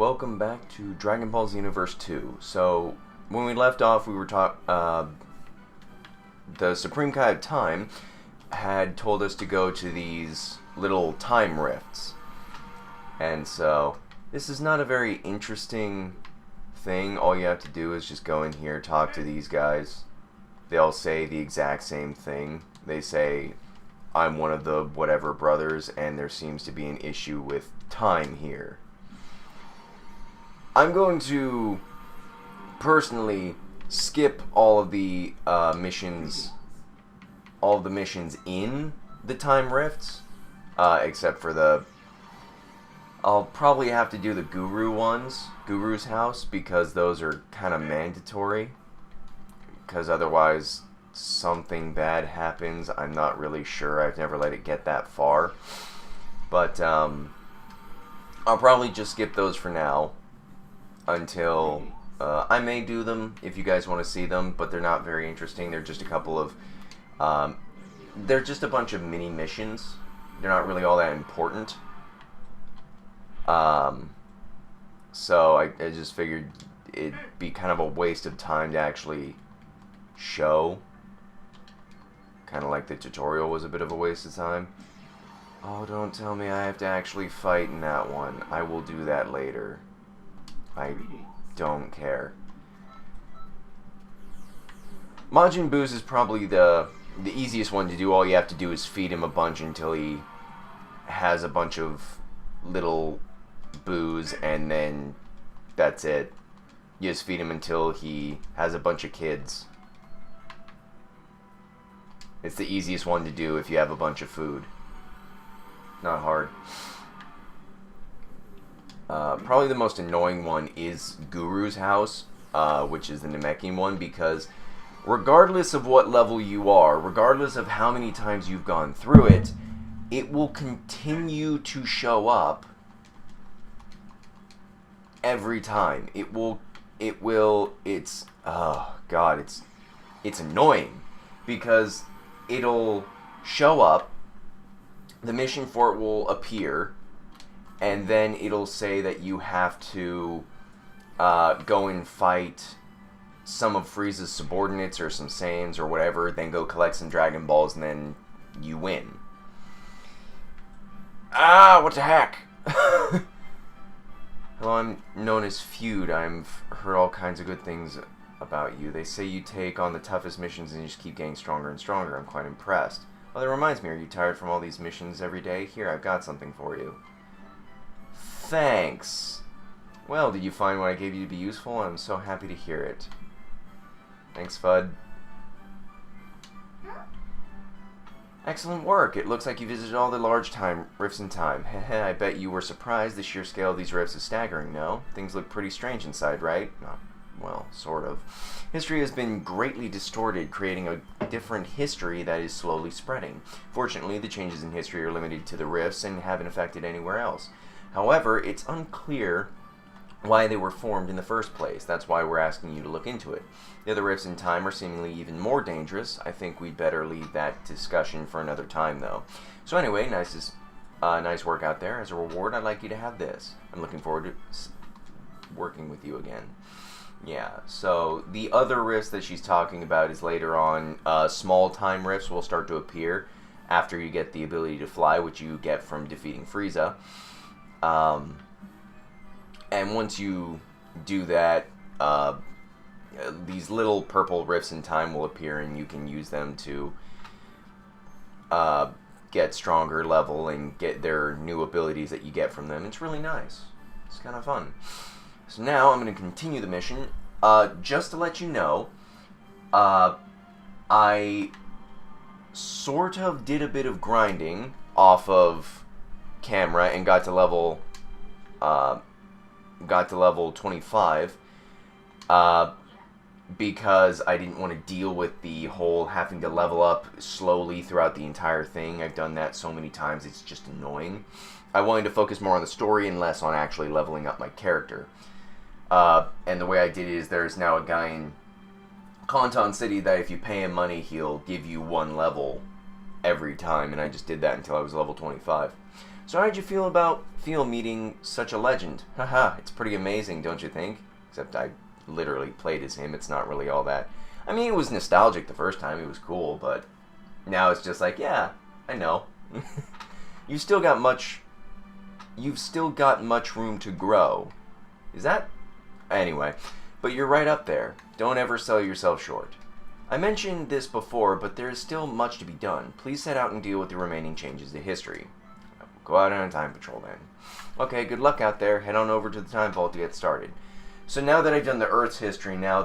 welcome back to Dragon Ball Xenoverse 2. So, when we left off, we were the Supreme Kai of Time had told us to go to these little time rifts. And so, this is not a very interesting thing. All you have to do is just go in here, talk to these guys. They all say the exact same thing. They say, I'm one of the whatever brothers, and there seems to be an issue with time here. I'm going to personally skip all of the missions in the time rifts, except for the... I'll probably have to do the Guru's house, because those are kind of mandatory, because otherwise something bad happens. I'm not really sure. I've never let it get that far, but I'll probably just skip those for now until I may do them if you guys want to see them, but they're not very interesting. They're just a couple of they're just a bunch of mini missions. They're not really all that important. So I just figured it'd be kind of a waste of time to actually show. Kind of like the tutorial was a bit of a waste of time. Oh, don't tell me I have to actually fight in that one. I will do that later. I don't care. Majin Buu's is probably the easiest one to do. All you have to do is feed him a bunch until he has a bunch of little Buus, and then that's it. You just feed him until he has a bunch of kids. It's the easiest one to do if you have a bunch of food. Not hard. Probably the most annoying one is Guru's house, which is the Namekian one, because regardless of what level you are, regardless of how many times you've gone through it, it will continue to show up every time. It's, oh god, it's annoying, because it'll show up, the mission for it will appear, and then it'll say that you have to go and fight some of Frieza's subordinates or some Saiyans or whatever, then go collect some Dragon Balls, and then you win. Ah, what the heck? Hello, I'm known as Feud. I've heard all kinds of good things about you. They say you take on the toughest missions and you just keep getting stronger and stronger. I'm quite impressed. Well, that reminds me, are you tired from all these missions every day? Here, I've got something for you. Thanks. Well, did you find what I gave you to be useful? I'm so happy to hear it. Thanks, Fudd. Excellent work. It looks like you visited all the large time rifts in time. Heh, I bet you were surprised. The sheer scale of these rifts is staggering, no? Things look pretty strange inside, right? Well, sort of. History has been greatly distorted, creating a different history that is slowly spreading. Fortunately, the changes in history are limited to the rifts and haven't affected anywhere else. However, it's unclear why they were formed in the first place. That's why we're asking you to look into it. The other rifts in time are seemingly even more dangerous. I think we'd better leave that discussion for another time, though. So anyway, nice work out there. As a reward, I'd like you to have this. I'm looking forward to working with you again. Yeah, so the other rifts that she's talking about is later on. Small time rifts will start to appear after you get the ability to fly, which you get from defeating Frieza. And once you do that, these little purple rifts in time will appear, and you can use them to get stronger level and get their new abilities that you get from them. It's really nice. It's kind of fun. So now I'm going to continue the mission. Just to let you know, I sort of did a bit of grinding off of camera and got to level 25 because I didn't want to deal with the whole having to level up slowly throughout the entire thing. I've done that so many times, it's just annoying. I wanted to focus more on the story and less on actually leveling up my character. And the way I did it is there's now a guy in Kanton City that if you pay him money, he'll give you one level every time, and I just did that until I was level 25. So how did you feel meeting such a legend? Haha, it's pretty amazing, don't you think? Except I literally played as him. It's not really all that. I mean, it was nostalgic the first time. It was cool, but now it's just like, yeah, I know. You've still got much room to grow. Is that? Anyway, but you're right up there. Don't ever sell yourself short. I mentioned this before, but there is still much to be done. Please set out and deal with the remaining changes to history. Go out on a time patrol then. Okay, good luck out there. Head on over to the time vault to get started. So now that I've done the Earth's history, now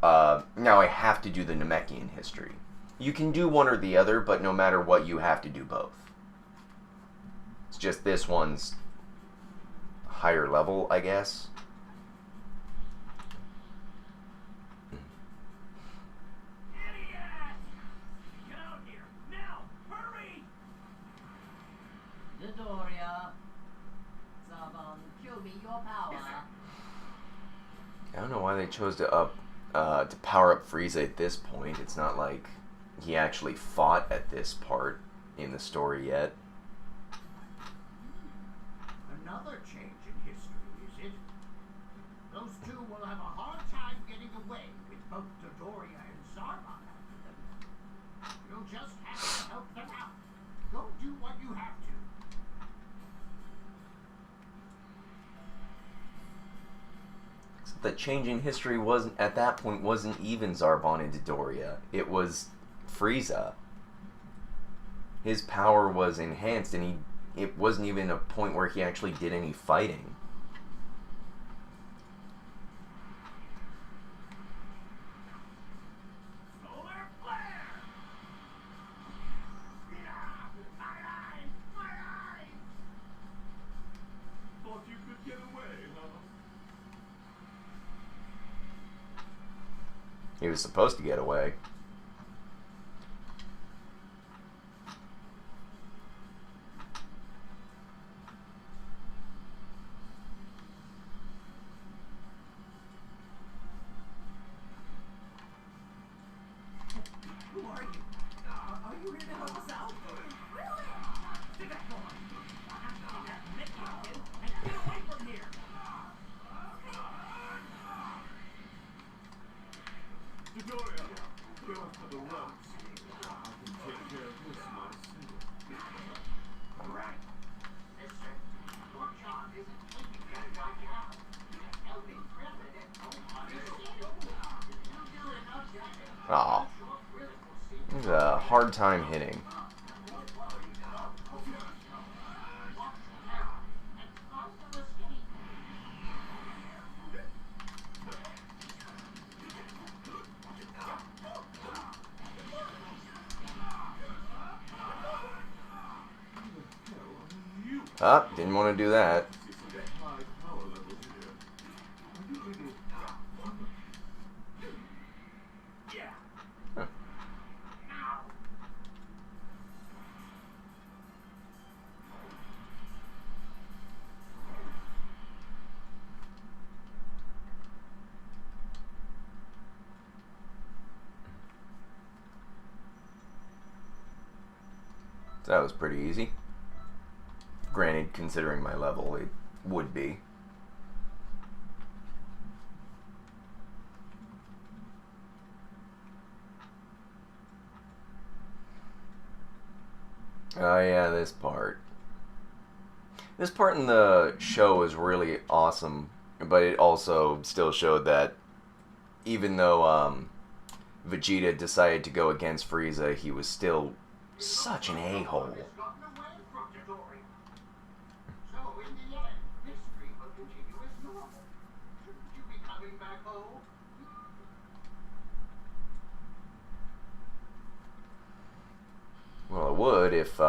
I have to do the Namekian history. You can do one or the other, but no matter what, you have to do both. It's just this one's higher level, I guess. I don't know why they chose to power up Frieza at this point. It's not like he actually fought at this part in the story yet. Another change in history, is it? Those two will have a hard time getting away with both Dodoria and Zarbon after them. You'll just have to help them out. Go do what you have to. The change in history wasn't even Zarbon and Dodoria. It was Frieza. His power was enhanced, and it wasn't even a point where he actually did any fighting. He was supposed to get away. Who are you? Are you here to help us out? Really? Stick up for him. I'll have to take that Mickey kid and get away from here. Dodoria, go for the ropes. I can take care of this myself. Alright. Mister, your job isn't keeping that guy down. It's helping President understand. You do enough damage. Aw. It was a hard time hitting. Ah, didn't want to do that. Huh. That was pretty easy. Granted, considering my level, it would be. Oh yeah, this part. This part in the show is really awesome, but it also still showed that even though Vegeta decided to go against Frieza, he was still such an a-hole. Well, it would if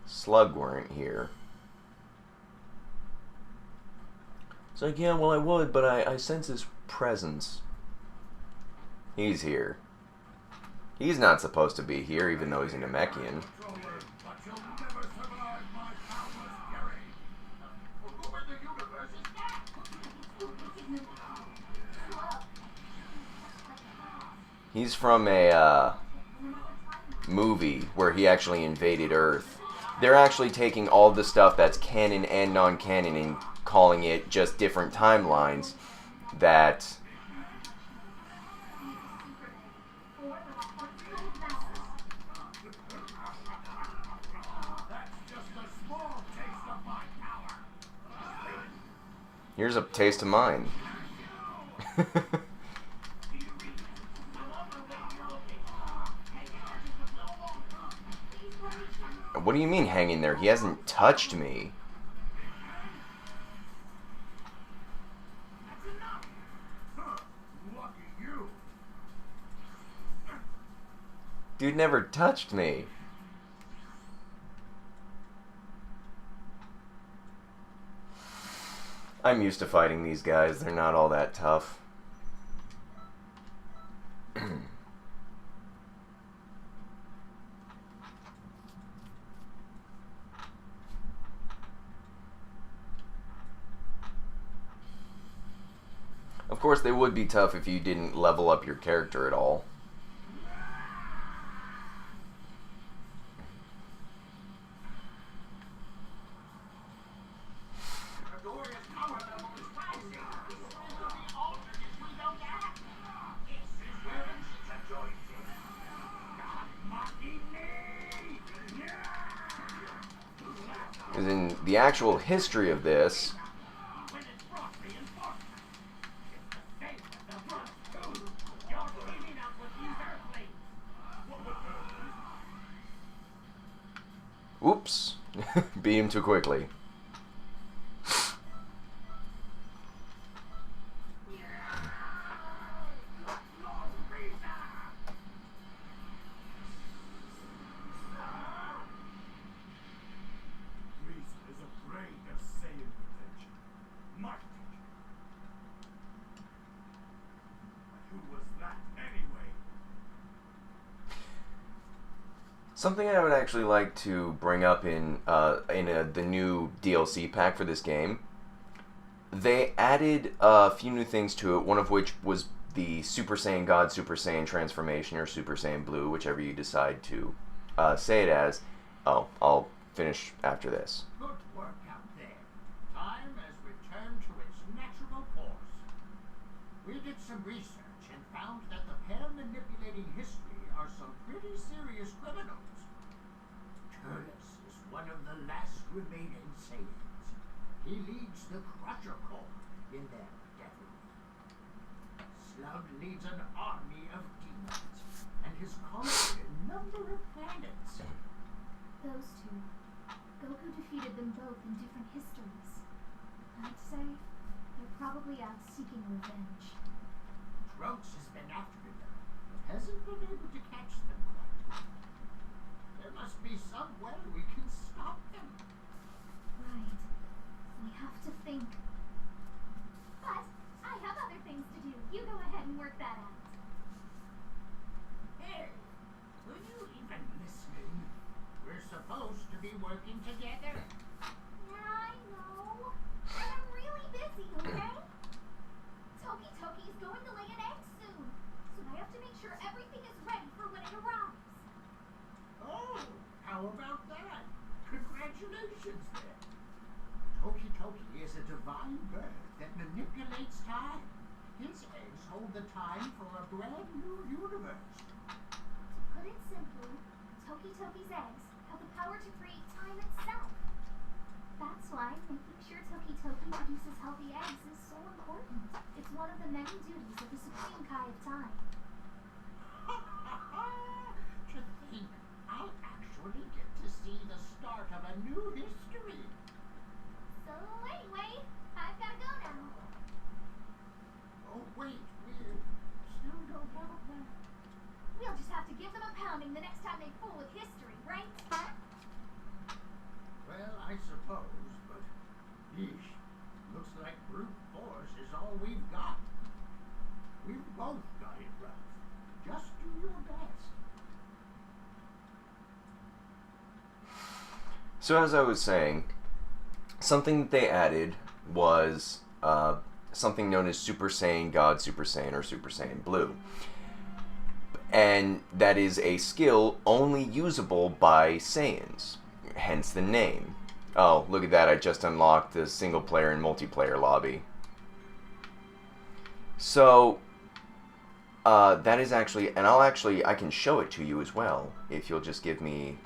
Slug weren't here. It's like, yeah, well, I would, but I sense his presence. He's here. He's not supposed to be here, even though he's a Namekian. He's from a movie where he actually invaded Earth. they're actually taking all the stuff that's canon and non-canon and calling it just different timelines that... Here's a taste of mine. What do you mean hanging there? He hasn't touched me. Dude never touched me. I'm used to fighting these guys. They're not all that tough. Of course, they would be tough if you didn't level up your character at all. Because in the actual history of this, oops, beat him too quickly. Something I would actually like to bring up in the new DLC pack for this game, they added a few new things to it, one of which was the Super Saiyan God Super Saiyan transformation, or Super Saiyan Blue, whichever you decide to say it as. Oh, I'll finish after this. Good work out there. Time has returned to its natural course. We did some research and found that the pair manipulating history are some pretty serious criminals. Turnus is one of the last remaining Saiyans. He leads the Crusher Corps in their devilry. Slug leads an army of demons and has conquered a number of planets. Those two. Goku defeated them both in different histories. I'd say they're probably out seeking revenge. Trunks has been after them, but hasn't been able to catch them quite. There must be some way we can stop them. Right. We have to think. But I have other things to do. You go ahead and work that out. Hey, were you even listening? We're supposed to be working together. Yeah, I know. But I'm really busy, okay? Toki's going to lay an egg soon, so I have to make sure everything is ready for when it arrives. Oh, how about that? Congratulations then. Toki is a divine bird that manipulates time. His eggs hold the time for a brand new universe. To put it simply, Toki's eggs have the power to create time itself. That's why making sure Toki produces healthy eggs is so important. It's one of the many duties of the Supreme Kai of Time. To think I'll actually get to see the start of a new history. So anyway, I've got to go now. Oh wait, we still don't have a plan. We'll just have to give them a pounding the next time they fool with history, right? Well, I suppose, but yeesh, looks like brute force is all we've got. We've both got it rough. Just do your best. So as I was saying, something that they added was something known as Super Saiyan God Super Saiyan, or Super Saiyan Blue. And that is a skill only usable by Saiyans. hence the name. Oh, look at that, I just unlocked the single player and multiplayer lobby. So, that is actually, and I can show it to you as well. If you'll just give me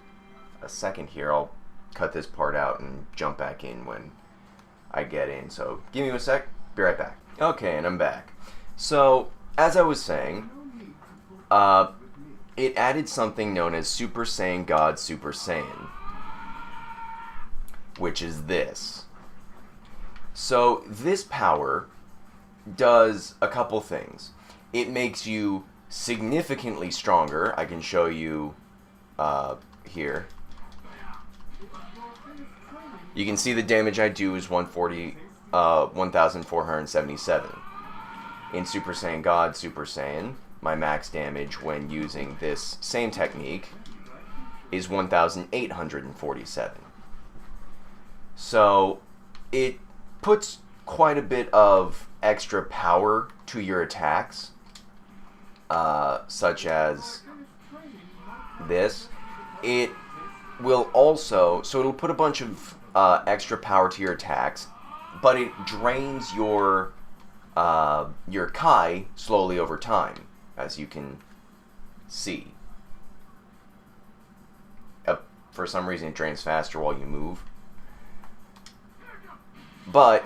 a second here, I'll cut this part out and jump back in when I get in. So, give me a sec, be right back. Okay, and I'm back. So, as I was saying, it added something known as Super Saiyan God Super Saiyan, which is this. So, this power does a couple things. It makes you significantly stronger. I can show you here. You can see the damage I do is 1,477. In Super Saiyan God Super Saiyan, my max damage when using this same technique is 1,847. So it puts quite a bit of extra power to your attacks, such as this. It will also, so it'll put a bunch of extra power to your attacks, but it drains your Kai slowly over time, as you can see. For some reason, it drains faster while you move. But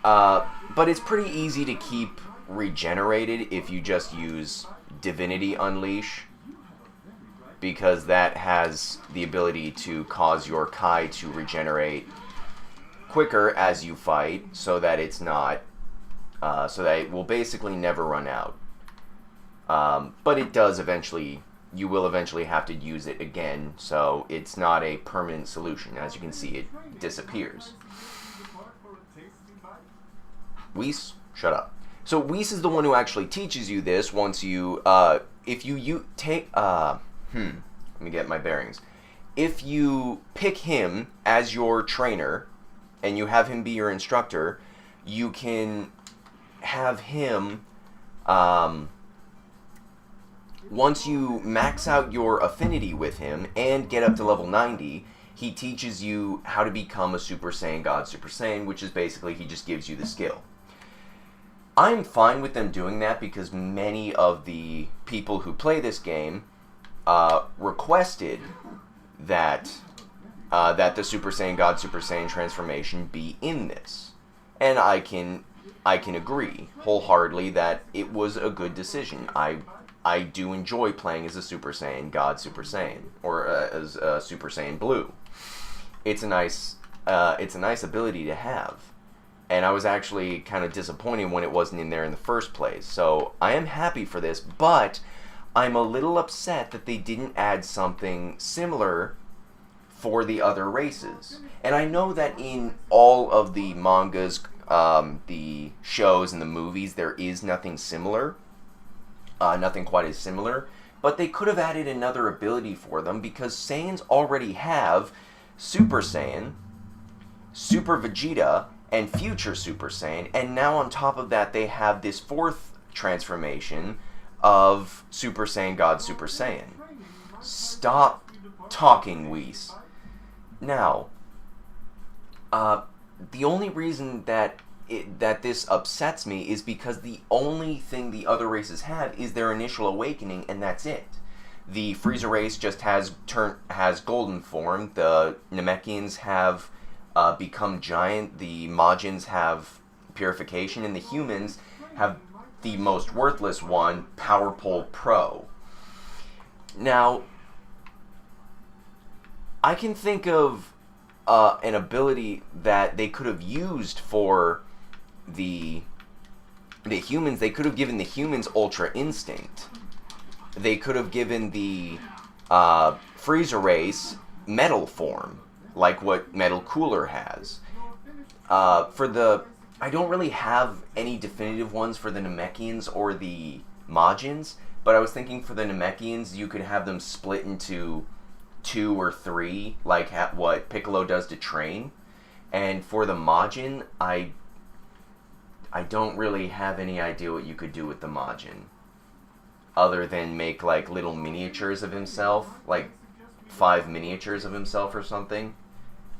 it's pretty easy to keep regenerated if you just use Divinity Unleash, because that has the ability to cause your Kai to regenerate quicker as you fight, so that it's not, so that it will basically never run out. But it does eventually, you will eventually have to use it again, so it's not a permanent solution. As you can see, it disappears. Whis, shut up. So Whis is the one who actually teaches you this. Once you, if you take, let me get my bearings. If you pick him as your trainer, and you have him be your instructor, you can have him, once you max out your affinity with him and get up to level 90, he teaches you how to become a Super Saiyan God Super Saiyan, which is basically, he just gives you the skill. I'm fine with them doing that because many of the people who play this game requested that the Super Saiyan God Super Saiyan transformation be in this, and I can agree wholeheartedly that it was a good decision. I do enjoy playing as a Super Saiyan God Super Saiyan, or as a Super Saiyan Blue. It's a nice ability to have. And I was actually kind of disappointed when it wasn't in there in the first place. So I am happy for this, but I'm a little upset that they didn't add something similar for the other races. And I know that in all of the mangas, the shows, and the movies, there is nothing similar. Nothing quite as similar. But they could have added another ability for them, because Saiyans already have Super Saiyan, Super Vegeta, and Future Super Saiyan, and now on top of that they have this fourth transformation of Super Saiyan God Super Saiyan. Stop talking, Whis. Now, the only reason that this upsets me is because the only thing the other races have is their initial awakening, and that's it. The Frieza race just has golden form. The Namekians have become giant. The Majins have purification, and the humans have the most worthless one, Power Pole Pro. Now, I can think of an ability that they could have used for the humans. They could have given the humans Ultra Instinct. They could have given the Frieza race Metal form, like what Metal Cooler has. I don't really have any definitive ones for the Namekians or the Majins, but I was thinking for the Namekians, you could have them split into 2 or 3, like what Piccolo does to train. And for the Majin, I don't really have any idea what you could do with the Majin, other than make like little miniatures of himself, like 5 miniatures of himself or something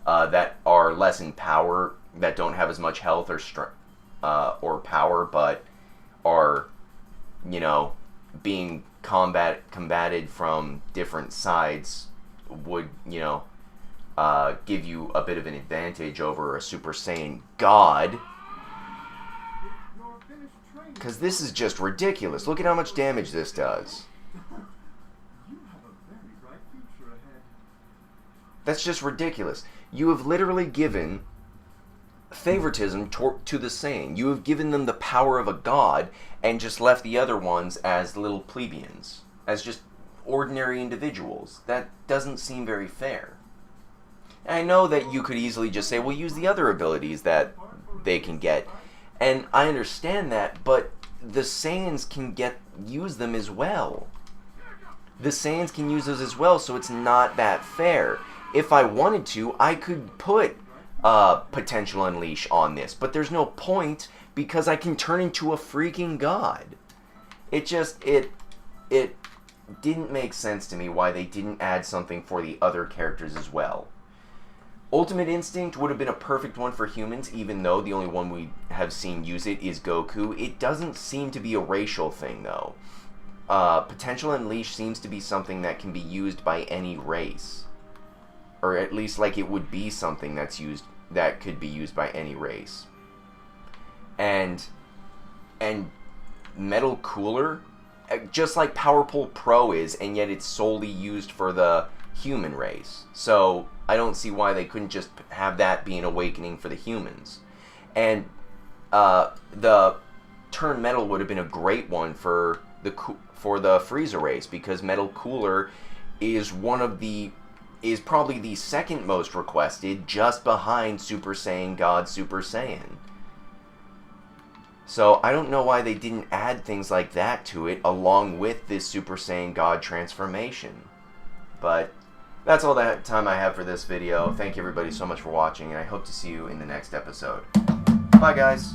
that are less in power, that don't have as much health or power, but are, you know, being combated from different sides would, you know, give you a bit of an advantage over a Super Saiyan God. Because this is just ridiculous. Look at how much damage this does. You have a very bright future ahead. That's just ridiculous. You have literally given favoritism to the Saiyan. You have given them the power of a god and just left the other ones as little plebeians, as just ordinary individuals. That doesn't seem very fair. And I know that you could easily just say, well, use the other abilities that they can get. And I understand that, but the Saiyans can use them as well. The Saiyans can use those as well, so it's not that fair. If I wanted to, I could put Potential Unleash on this, but there's no point because I can turn into a freaking god. It didn't make sense to me why they didn't add something for the other characters as well. Ultimate Instinct would have been a perfect one for humans, even though the only one we have seen use it is Goku. It doesn't seem to be a racial thing, though. Potential Unleash seems to be something that can be used by any race. Or at least, like, it would be something that could be used by any race. And Metal Cooler, just like Power Pole Pro is, and yet it's solely used for the human race. So I don't see why they couldn't just have that be an awakening for the humans. And the Turn Metal would have been a great one for the Frieza race, because Metal Cooler is probably the second most requested, just behind Super Saiyan God Super Saiyan. So I don't know why they didn't add things like that to it along with this Super Saiyan God transformation. But that's all the time I have for this video. Thank you everybody so much for watching, and I hope to see you in the next episode. Bye guys!